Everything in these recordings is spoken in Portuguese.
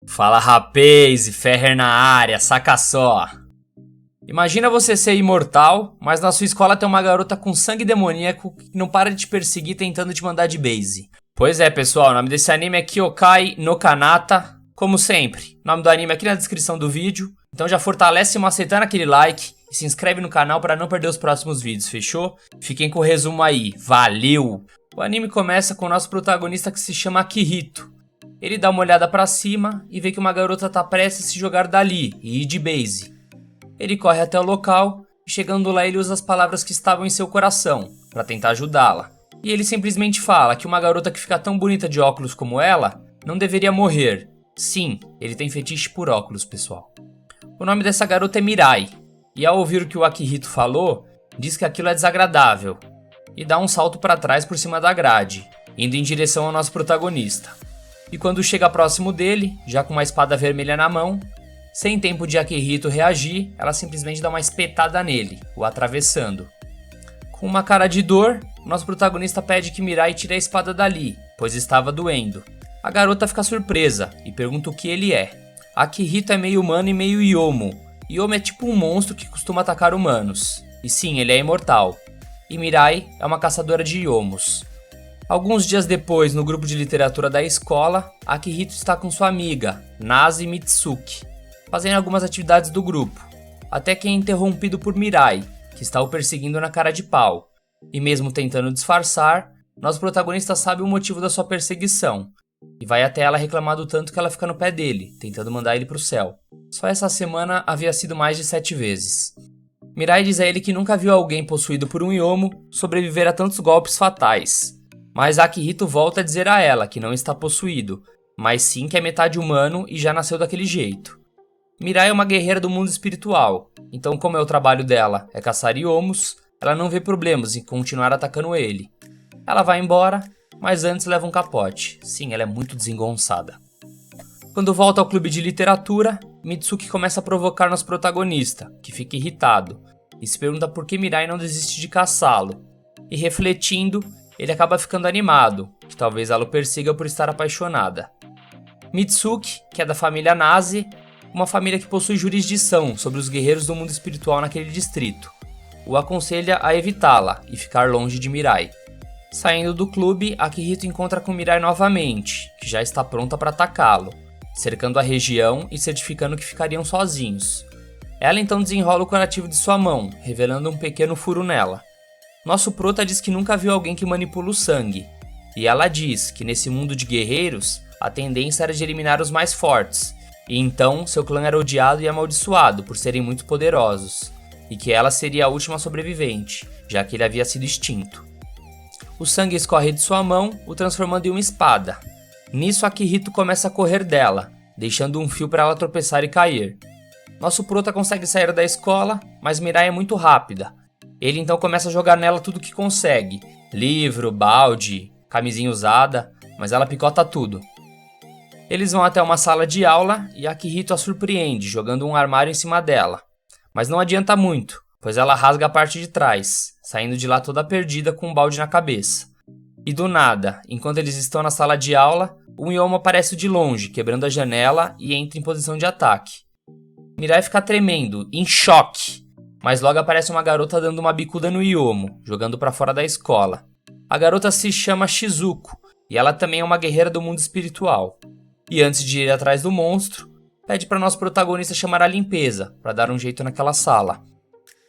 Fala rapaz, Ferrer na área, saca só. Imagina você ser imortal, mas na sua escola tem uma garota com sangue demoníaco que não para de te perseguir tentando te mandar de base. Pois é pessoal, o nome desse anime é Kyokai no Kanata. Como sempre, o nome do anime é aqui na descrição do vídeo. Então já fortalece macetando aquele like e se inscreve no canal para não perder os próximos vídeos, fechou? Fiquem com o resumo aí, valeu! O anime começa com o nosso protagonista que se chama Akihito. Ele dá uma olhada pra cima e vê que uma garota tá prestes a se jogar dali e ir de base. Ele corre até o local e chegando lá ele usa as palavras que estavam em seu coração pra tentar ajudá-la. E ele simplesmente fala que uma garota que fica tão bonita de óculos como ela não deveria morrer. Sim, ele tem fetiche por óculos, pessoal. O nome dessa garota é Mirai, e ao ouvir o que o Akihito falou, diz que aquilo é desagradável, e dá um salto para trás por cima da grade, indo em direção ao nosso protagonista. E quando chega próximo dele, já com uma espada vermelha na mão, sem tempo de Akihito reagir, ela simplesmente dá uma espetada nele, o atravessando. Com uma cara de dor, nosso protagonista pede que Mirai tire a espada dali, pois estava doendo. A garota fica surpresa e pergunta o que ele é. Akihito é meio humano e meio Yomo. Yomo é tipo um monstro que costuma atacar humanos. E sim, ele é imortal. E Mirai é uma caçadora de Yomos. Alguns dias depois, no grupo de literatura da escola, Akihito está com sua amiga, Nazi Mitsuki, fazendo algumas atividades do grupo, até que é interrompido por Mirai, que está o perseguindo na cara de pau. E mesmo tentando disfarçar, nosso protagonista sabe o motivo da sua perseguição, e vai até ela reclamar do tanto que ela fica no pé dele, tentando mandar ele pro céu. Só essa semana havia sido mais de 7 vezes. Mirai diz a ele que nunca viu alguém possuído por um Yomo sobreviver a tantos golpes fatais. Mas Akihito volta a dizer a ela que não está possuído, mas sim que é metade humano e já nasceu daquele jeito. Mirai é uma guerreira do mundo espiritual, então como é o trabalho dela é caçar Yomos, ela não vê problemas em continuar atacando ele. Ela vai embora, mas antes leva um capote. Sim, ela é muito desengonçada. Quando volta ao clube de literatura, Mitsuki começa a provocar nosso protagonista, que fica irritado, e se pergunta por que Mirai não desiste de caçá-lo. E refletindo, ele acaba ficando animado, que talvez ela o persiga por estar apaixonada. Mitsuki, que é da família Nazi, uma família que possui jurisdição sobre os guerreiros do mundo espiritual naquele distrito, o aconselha a evitá-la e ficar longe de Mirai. Saindo do clube, Akihito encontra com Mirai novamente, que já está pronta para atacá-lo, cercando a região e certificando que ficariam sozinhos. Ela então desenrola o curativo de sua mão, revelando um pequeno furo nela. Nosso prota diz que nunca viu alguém que manipula o sangue, e ela diz que nesse mundo de guerreiros, a tendência era de eliminar os mais fortes, e então seu clã era odiado e amaldiçoado por serem muito poderosos, e que ela seria a última sobrevivente, já que ele havia sido extinto. O sangue escorre de sua mão, o transformando em uma espada. Nisso Akihito começa a correr dela, deixando um fio para ela tropeçar e cair. Nosso prota consegue sair da escola, mas Mirai é muito rápida. Ele então começa a jogar nela tudo que consegue, livro, balde, camisinha usada, mas ela picota tudo. Eles vão até uma sala de aula e Akihito a surpreende, jogando um armário em cima dela. Mas não adianta muito, pois ela rasga a parte de trás, saindo de lá toda perdida com um balde na cabeça. E do nada, enquanto eles estão na sala de aula, um Yomo aparece de longe, quebrando a janela e entra em posição de ataque. Mirai fica tremendo, em choque. Mas logo aparece uma garota dando uma bicuda no Yomo, jogando pra fora da escola. A garota se chama Shizuko, e ela também é uma guerreira do mundo espiritual. E antes de ir atrás do monstro, pede para nosso protagonista chamar a limpeza, para dar um jeito naquela sala.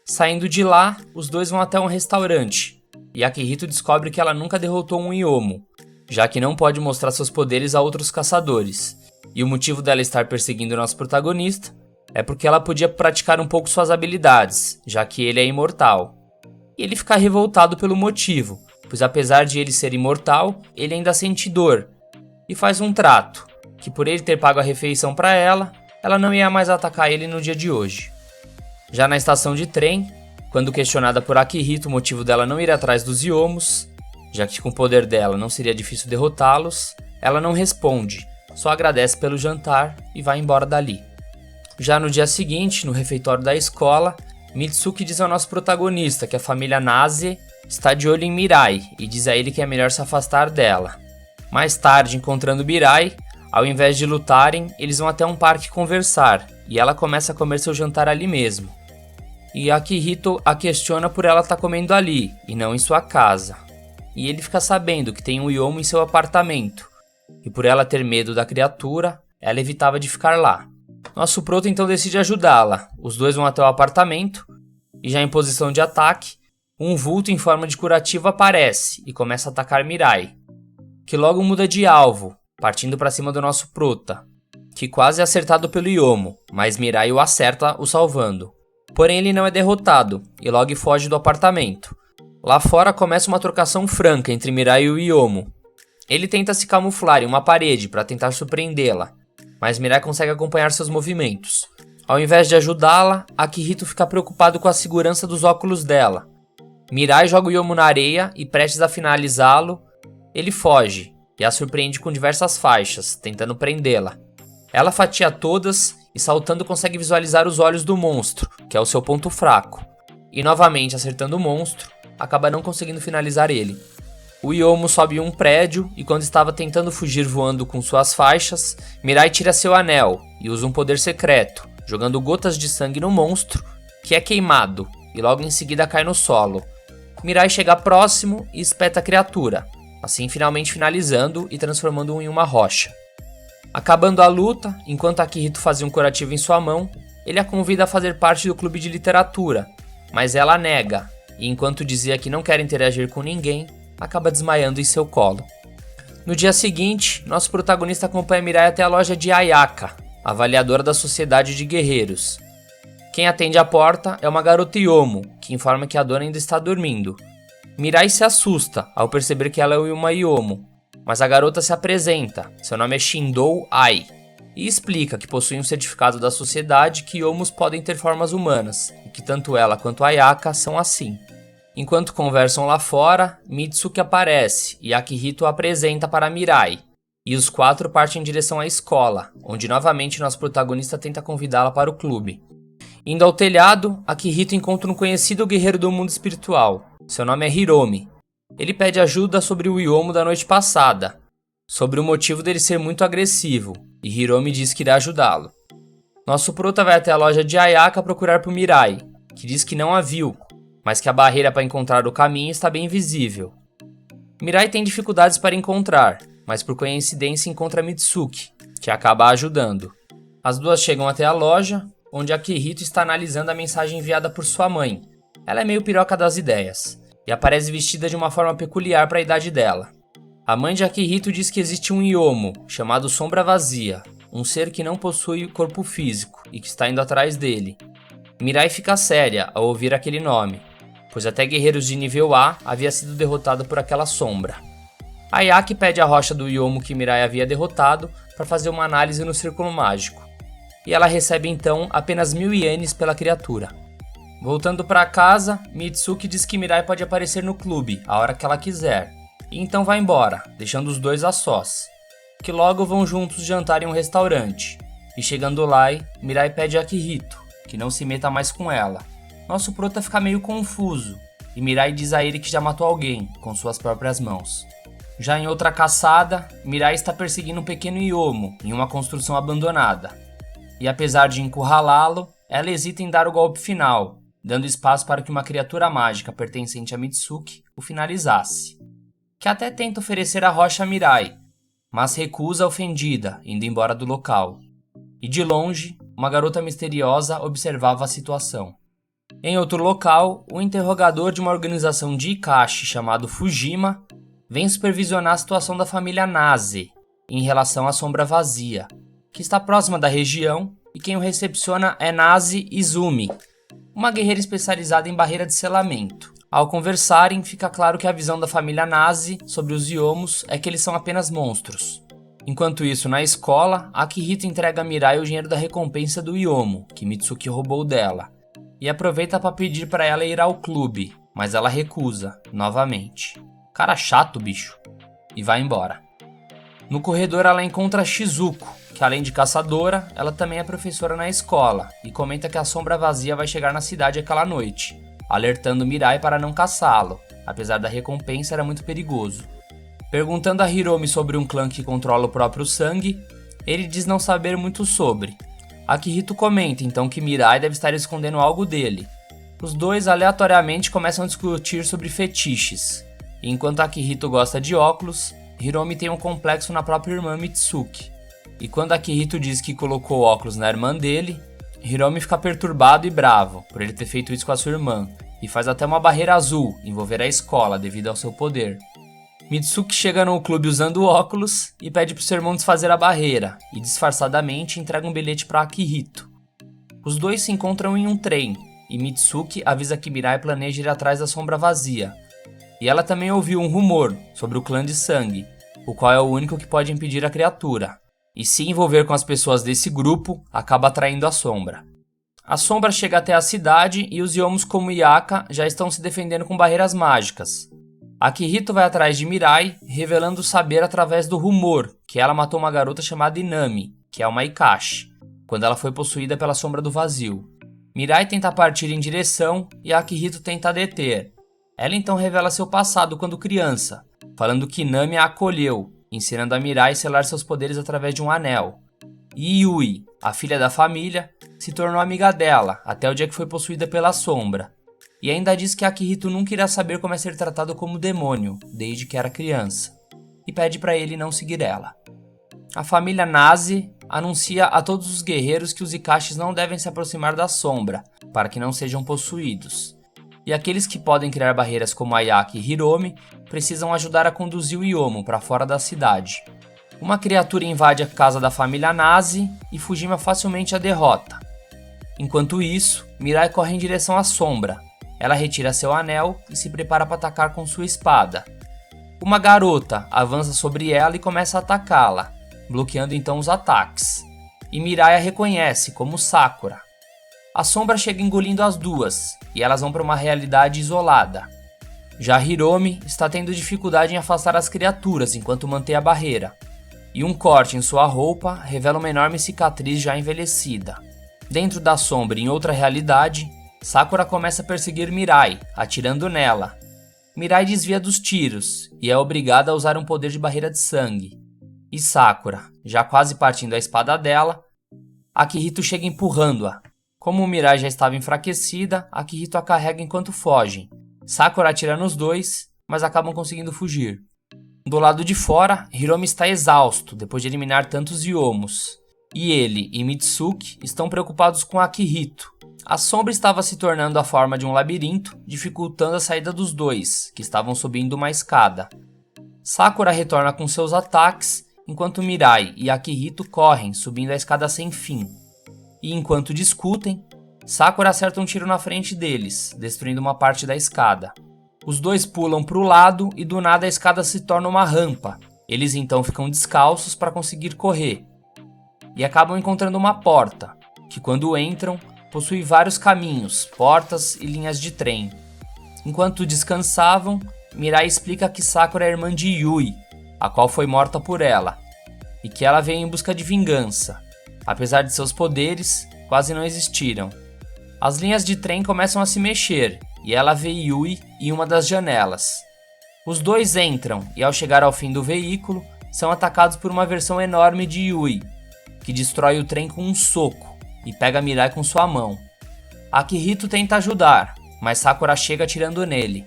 Saindo de lá, os dois vão até um restaurante, e Akihito descobre que ela nunca derrotou um Yomo, já que não pode mostrar seus poderes a outros caçadores. E o motivo dela estar perseguindo o nosso protagonista é porque ela podia praticar um pouco suas habilidades, já que ele é imortal. E ele fica revoltado pelo motivo, pois apesar de ele ser imortal, ele ainda sente dor. E faz um trato, que por ele ter pago a refeição para ela, ela não ia mais atacar ele no dia de hoje. Já na estação de trem, quando questionada por Akihito o motivo dela não ir atrás dos Yomos, já que com o poder dela não seria difícil derrotá-los, ela não responde, só agradece pelo jantar e vai embora dali. Já no dia seguinte, no refeitório da escola, Mitsuki diz ao nosso protagonista que a família Nazi está de olho em Mirai e diz a ele que é melhor se afastar dela. Mais tarde, encontrando Mirai, Ao invés de lutarem, eles vão até um parque conversar, e ela começa a comer seu jantar ali mesmo. E Akihito a questiona por ela estar comendo ali, e não em sua casa. E ele fica sabendo que tem um Yomo em seu apartamento, e por ela ter medo da criatura, ela evitava de ficar lá. Nosso prota então decide ajudá-la. Os dois vão até o apartamento, e já em posição de ataque, um vulto em forma de curativo aparece e começa a atacar Mirai, que logo muda de alvo, partindo para cima do nosso prota, que quase é acertado pelo Yomo, mas Mirai o acerta, o salvando. Porém ele não é derrotado, e logo foge do apartamento. Lá fora começa uma trocação franca entre Mirai e o Yomo. Ele tenta se camuflar em uma parede para tentar surpreendê-la, mas Mirai consegue acompanhar seus movimentos. Ao invés de ajudá-la, Akihito fica preocupado com a segurança dos óculos dela. Mirai joga o Yomo na areia e, prestes a finalizá-lo, ele foge e a surpreende com diversas faixas, tentando prendê-la. Ela fatia todas e, saltando, consegue visualizar os olhos do monstro, que é o seu ponto fraco. E novamente acertando o monstro, acaba não conseguindo finalizar ele. O Yomo sobe um prédio e, quando estava tentando fugir voando com suas faixas, Mirai tira seu anel e usa um poder secreto, jogando gotas de sangue no monstro, que é queimado, e logo em seguida cai no solo. Mirai chega próximo e espeta a criatura, assim finalmente finalizando e transformando-o em uma rocha. Acabando a luta, enquanto Akihito fazia um curativo em sua mão, ele a convida a fazer parte do clube de literatura, mas ela nega, e enquanto dizia que não quer interagir com ninguém, acaba desmaiando em seu colo. No dia seguinte, nosso protagonista acompanha Mirai até a loja de Ayaka, avaliadora da Sociedade de Guerreiros. Quem atende a porta é uma garota Yomo, que informa que a dona ainda está dormindo. Mirai se assusta ao perceber que ela é uma Yomo, mas a garota se apresenta, seu nome é Shindou Ai, e explica que possui um certificado da sociedade que Yomos podem ter formas humanas, e que tanto ela quanto Ayaka são assim. Enquanto conversam lá fora, Mitsuki aparece e Akihito a apresenta para Mirai, e os quatro partem em direção à escola, onde novamente nosso protagonista tenta convidá-la para o clube. Indo ao telhado, Akihito encontra um conhecido guerreiro do mundo espiritual. Seu nome é Hiromi. Ele pede ajuda sobre o Yomo da noite passada, sobre o motivo dele ser muito agressivo, e Hiromi diz que irá ajudá-lo. Nosso prota vai até a loja de Ayaka procurar por Mirai, que diz que não a viu, mas que a barreira para encontrar o caminho está bem visível. Mirai tem dificuldades para encontrar, mas por coincidência encontra Mitsuki, que acaba ajudando. As duas chegam até a loja, onde Akihito está analisando a mensagem enviada por sua mãe. Ela é meio piroca das ideias, e aparece vestida de uma forma peculiar para a idade dela. A mãe de Akihito diz que existe um Yomo, chamado Sombra Vazia, um ser que não possui corpo físico e que está indo atrás dele. Mirai fica séria ao ouvir aquele nome, pois até guerreiros de nível A havia sido derrotado por aquela sombra. Ayaki pede a rocha do Yomo que Mirai havia derrotado para fazer uma análise no círculo mágico, e ela recebe então apenas 1000 ienes pela criatura. Voltando para casa, Mitsuki diz que Mirai pode aparecer no clube a hora que ela quiser, e então vai embora, deixando os dois a sós, que logo vão juntos jantar em um restaurante, e chegando lá, Mirai pede a Akihito que não se meta mais com ela. Nosso prota fica meio confuso, e Mirai diz a ele que já matou alguém com suas próprias mãos. Já em outra caçada, Mirai está perseguindo um pequeno Yomo em uma construção abandonada, e apesar de encurralá-lo, ela hesita em dar o golpe final, dando espaço para que uma criatura mágica pertencente a Mitsuki o finalizasse, que até tenta oferecer a rocha a Mirai, mas recusa ofendida, indo embora do local. E de longe, uma garota misteriosa observava a situação. Em outro local, o interrogador de uma organização de Ikashi chamado Fujima vem supervisionar a situação da família Naze em relação à Sombra Vazia, que está próxima da região, e quem o recepciona é Naze Izumi, uma guerreira especializada em barreira de selamento. Ao conversarem, fica claro que a visão da família Naze sobre os Yomos é que eles são apenas monstros. Enquanto isso, na escola, Akihito entrega a Mirai o dinheiro da recompensa do Yomo, que Mitsuki roubou dela, e aproveita para pedir para ela ir ao clube, mas ela recusa, novamente. Cara chato, bicho. E vai embora. No corredor ela encontra Shizuko, que além de caçadora, ela também é professora na escola, e comenta que a Sombra Vazia vai chegar na cidade aquela noite, alertando Mirai para não caçá-lo, apesar da recompensa era muito perigoso. Perguntando a Hiromi sobre um clã que controla o próprio sangue, Ele diz não saber muito sobre. Akihito comenta então que Mirai deve estar escondendo algo dele. Os dois aleatoriamente começam a discutir sobre fetiches. E enquanto Akihito gosta de óculos, Hiromi tem um complexo na própria irmã Mitsuki. E quando Akihito diz que colocou óculos na irmã dele, Hiromi fica perturbado e bravo por ele ter feito isso com a sua irmã, e faz até uma barreira azul envolver a escola devido ao seu poder. Mitsuki chega no clube usando óculos e pede pro seu irmão desfazer a barreira, e disfarçadamente entrega um bilhete para Akihito. Os dois se encontram em um trem, e Mitsuki avisa que Mirai planeja ir atrás da sombra vazia. E ela também ouviu um rumor sobre o clã de sangue, o qual é o único que pode impedir a criatura. E se envolver com as pessoas desse grupo, acaba atraindo a sombra. A sombra chega até a cidade e os Yomos como Yaka já estão se defendendo com barreiras mágicas. Akihito vai atrás de Mirai, revelando saber através do rumor que ela matou uma garota chamada Inami, que é uma Ikashi, quando ela foi possuída pela sombra do vazio. Mirai tenta partir em direção e Akihito tenta deter. Ela então revela seu passado quando criança, falando que Inami a acolheu, ensinando a Mirai a selar seus poderes através de um anel. E Yui, a filha da família, se tornou amiga dela, até o dia que foi possuída pela sombra. E ainda diz que Akihito nunca irá saber como é ser tratado como demônio, desde que era criança. E pede para ele não seguir ela. A família Nazi anuncia a todos os guerreiros que os Ikashis não devem se aproximar da sombra, para que não sejam possuídos. E aqueles que podem criar barreiras como Ayaka e Hiromi precisam ajudar a conduzir o Yomo para fora da cidade. Uma criatura invade a casa da família Nazi e Fujima facilmente a derrota. Enquanto isso, Mirai corre em direção à sombra. Ela retira seu anel e se prepara para atacar com sua espada. Uma garota avança sobre ela e começa a atacá-la, bloqueando então os ataques. E Mirai a reconhece como Sakura. A sombra chega engolindo as duas, e elas vão para uma realidade isolada. Já Hiromi está tendo dificuldade em afastar as criaturas enquanto mantém a barreira. E um corte em sua roupa revela uma enorme cicatriz já envelhecida. Dentro da sombra, em outra realidade, Sakura começa a perseguir Mirai, atirando nela. Mirai desvia dos tiros, e é obrigada a usar um poder de barreira de sangue. E Sakura, já quase partindo a espada dela, Akihito chega empurrando-a. Como Mirai já estava enfraquecida, Akihito a carrega enquanto fogem. Sakura atira nos dois, mas acabam conseguindo fugir. Do lado de fora, Hiromi está exausto depois de eliminar tantos Yomos. E ele e Mitsuki estão preocupados com Akihito. A sombra estava se tornando a forma de um labirinto, dificultando a saída dos dois, que estavam subindo uma escada. Sakura retorna com seus ataques, enquanto Mirai e Akihito correm, subindo a escada sem fim. E enquanto discutem, Sakura acerta um tiro na frente deles, destruindo uma parte da escada. Os dois pulam para o lado e do nada a escada se torna uma rampa. Eles então ficam descalços para conseguir correr. E acabam encontrando uma porta, que quando entram, possui vários caminhos, portas e linhas de trem. Enquanto descansavam, Mirai explica que Sakura é irmã de Yui, a qual foi morta por ela, e que ela veio em busca de vingança. Apesar de seus poderes, quase não existiram. As linhas de trem começam a se mexer, e ela vê Yui em uma das janelas. Os dois entram, e ao chegar ao fim do veículo, são atacados por uma versão enorme de Yui, que destrói o trem com um soco, e pega Mirai com sua mão. Akihito tenta ajudar, mas Sakura chega atirando nele.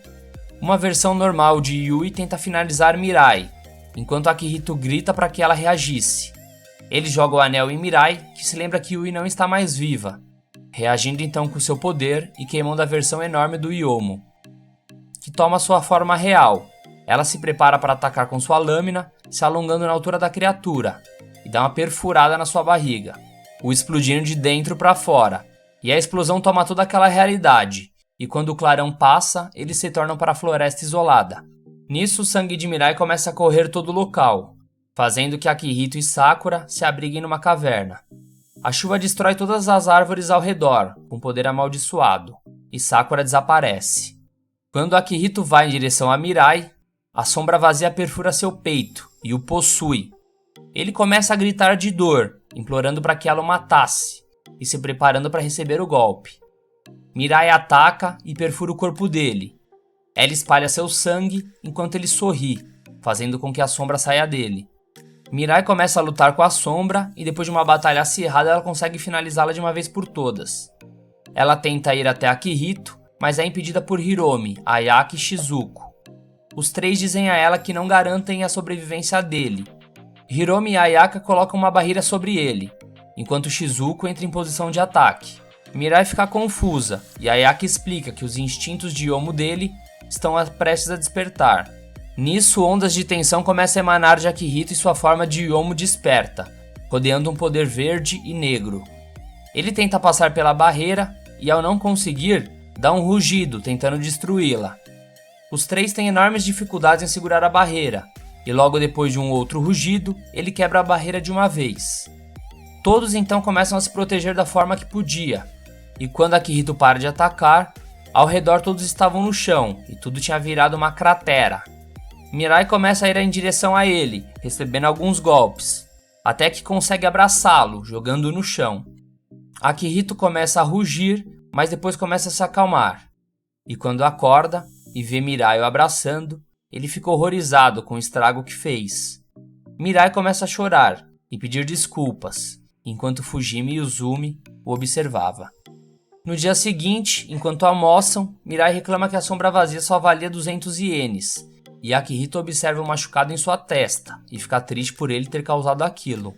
Uma versão normal de Yui tenta finalizar Mirai, enquanto Akihito grita para que ela reagisse. Ele joga o anel em Mirai, que se lembra que Yui não está mais viva, reagindo então com seu poder e queimando a versão enorme do Yomo, que toma sua forma real. Ela se prepara para atacar com sua lâmina, se alongando na altura da criatura, e dá uma perfurada na sua barriga, o explodindo de dentro para fora. E a explosão toma toda aquela realidade, e quando o clarão passa, eles se tornam para a floresta isolada. Nisso, o sangue de Mirai começa a correr todo o local, fazendo que Akihito e Sakura se abriguem numa caverna. A chuva destrói todas as árvores ao redor, com poder amaldiçoado, e Sakura desaparece. Quando Akihito vai em direção a Mirai, a sombra vazia perfura seu peito e o possui. Ele começa a gritar de dor, implorando para que ela o matasse, e se preparando para receber o golpe. Mirai ataca e perfura o corpo dele. Ela espalha seu sangue enquanto ele sorri, fazendo com que a sombra saia dele. Mirai começa a lutar com a sombra e depois de uma batalha acirrada ela consegue finalizá-la de uma vez por todas. Ela tenta ir até Akihito, mas é impedida por Hiromi, Ayaka e Shizuko. Os três dizem a ela que não garantem a sobrevivência dele. Hiromi e Ayaka colocam uma barreira sobre ele, enquanto Shizuko entra em posição de ataque. Mirai fica confusa e Ayaka explica que os instintos de Yomo dele estão prestes a despertar. Nisso, ondas de tensão começam a emanar de Akihito e sua forma de Yomo desperta, rodeando um poder verde e negro. Ele tenta passar pela barreira e, ao não conseguir, dá um rugido tentando destruí-la. Os três têm enormes dificuldades em segurar a barreira, e logo depois de um outro rugido, ele quebra a barreira de uma vez. Todos então começam a se proteger da forma que podia, e quando Akihito para de atacar, ao redor todos estavam no chão e tudo tinha virado uma cratera. Mirai começa a ir em direção a ele, recebendo alguns golpes, até que consegue abraçá-lo, jogando-o no chão. Akihito começa a rugir, mas depois começa a se acalmar. E quando acorda e vê Mirai o abraçando, ele fica horrorizado com o estrago que fez. Mirai começa a chorar e pedir desculpas, enquanto Fujimi e Uzumi o observava. No dia seguinte, enquanto almoçam, Mirai reclama que a sombra vazia só valia 200 ienes, e Akihito observa um machucado em sua testa e fica triste por ele ter causado aquilo.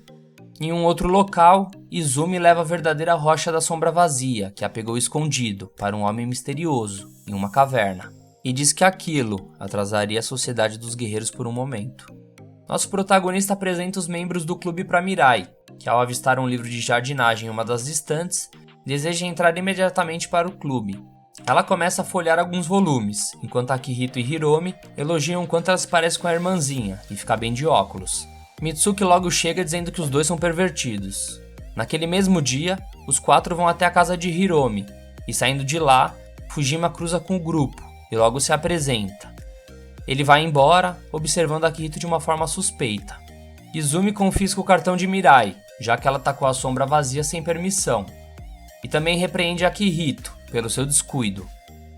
Em um outro local, Izumi leva a verdadeira rocha da sombra vazia, que a pegou escondido, para um homem misterioso, em uma caverna, e diz que aquilo atrasaria a sociedade dos guerreiros por um momento. Nosso protagonista apresenta os membros do clube para Mirai, que ao avistar um livro de jardinagem em uma das estantes, deseja entrar imediatamente para o clube. Ela começa a folhear alguns volumes, enquanto Akihito e Hiromi elogiam o quanto ela se parece com a irmãzinha e fica bem de óculos. Mitsuki logo chega dizendo que os dois são pervertidos. Naquele mesmo dia, os quatro vão até a casa de Hiromi, e saindo de lá, Fujima cruza com o grupo e logo se apresenta. Ele vai embora, observando Akihito de uma forma suspeita. Izumi confisca o cartão de Mirai, já que ela atacou a sombra vazia sem permissão, e também repreende Akihito pelo seu descuido.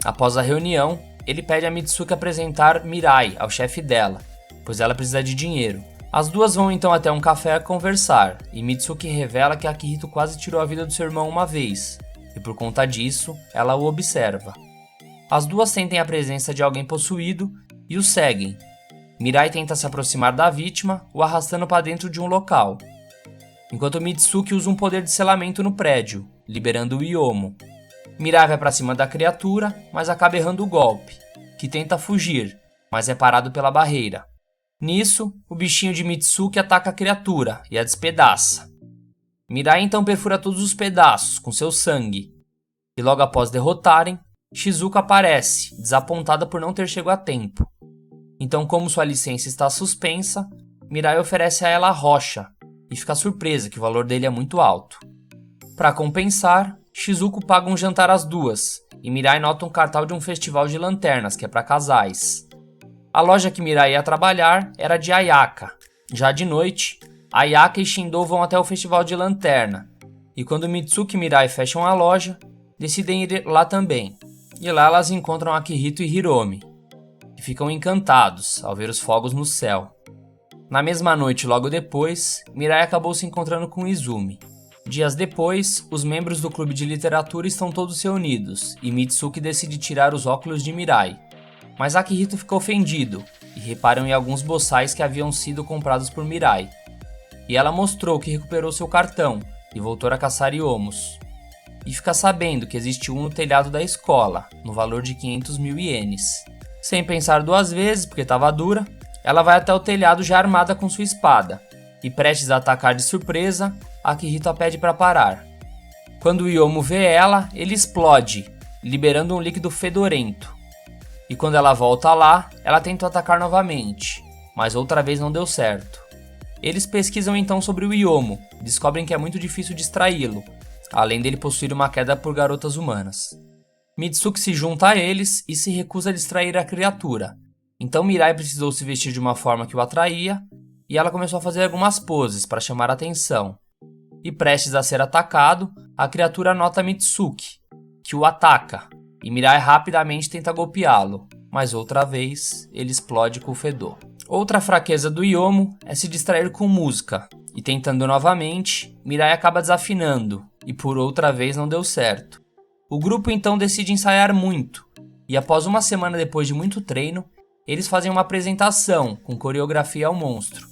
Após a reunião, ele pede a Mitsuki apresentar Mirai ao chefe dela, pois ela precisa de dinheiro. As duas vão então até um café a conversar, e Mitsuki revela que Akihito quase tirou a vida do seu irmão uma vez, e por conta disso, ela o observa. As duas sentem a presença de alguém possuído e o seguem. Mirai tenta se aproximar da vítima, o arrastando para dentro de um local, enquanto Mitsuki usa um poder de selamento no prédio, liberando o Yomo. Mirai vai para cima da criatura, mas acaba errando o golpe, que tenta fugir, mas é parado pela barreira. Nisso, o bichinho de Mitsuki ataca a criatura e a despedaça. Mirai então perfura todos os pedaços com seu sangue, e logo após derrotarem, Shizuko aparece, desapontada por não ter chegado a tempo. Então, como sua licença está suspensa, Mirai oferece a ela a rocha, e fica surpresa que o valor dele é muito alto. Para compensar, Shizuko paga um jantar às duas, e Mirai nota um cartaz de um festival de lanternas que é para casais. A loja que Mirai ia trabalhar era de Ayaka. Já de noite, Ayaka e Shindo vão até o festival de lanterna, e quando Mitsuki e Mirai fecham a loja, decidem ir lá também. E lá elas encontram Akihito e Hiromi, que ficam encantados ao ver os fogos no céu. Na mesma noite, logo depois, Mirai acabou se encontrando com Izumi. Dias depois, os membros do clube de literatura estão todos reunidos, e Mitsuki decide tirar os óculos de Mirai. Mas Akihito fica ofendido, e reparam em alguns boçais que haviam sido comprados por Mirai. E ela mostrou que recuperou seu cartão, e voltou a caçar Yomos. E fica sabendo que existe um no telhado da escola, no valor de 500 mil ienes. Sem pensar duas vezes, porque estava dura, ela vai até o telhado já armada com sua espada, e prestes a atacar de surpresa, Akihito a pede para parar. Quando o Yomo vê ela, ele explode, liberando um líquido fedorento. E quando ela volta lá, ela tenta atacar novamente, mas outra vez não deu certo. Eles pesquisam então sobre o Yomo, e descobrem que é muito difícil distraí-lo, além dele possuir uma queda por garotas humanas. Mitsuki se junta a eles e se recusa a distrair a criatura. Então Mirai precisou se vestir de uma forma que o atraía, e ela começou a fazer algumas poses para chamar a atenção. E prestes a ser atacado, a criatura nota Mitsuki, que o ataca, e Mirai rapidamente tenta golpeá-lo, mas outra vez ele explode com o fedor. Outra fraqueza do Yomo é se distrair com música, e tentando novamente, Mirai acaba desafinando, e por outra vez não deu certo. O grupo então decide ensaiar muito, e após uma semana depois de muito treino, eles fazem uma apresentação com coreografia ao monstro,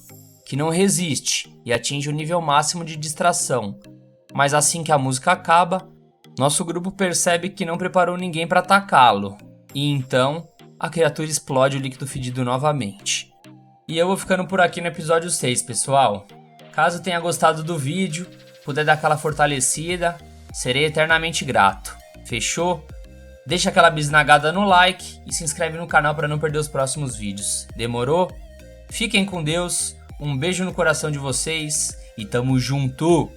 que não resiste e atinge o nível máximo de distração. Mas assim que a música acaba, nosso grupo percebe que não preparou ninguém para atacá-lo, e então a criatura explode o líquido fedido novamente. E eu vou ficando por aqui no episódio 6, pessoal. Caso tenha gostado do vídeo, puder dar aquela fortalecida, serei eternamente grato. Fechou? Deixa aquela bisnagada no like e se inscreve no canal para não perder os próximos vídeos. Demorou? Fiquem com Deus, um beijo no coração de vocês e tamo junto!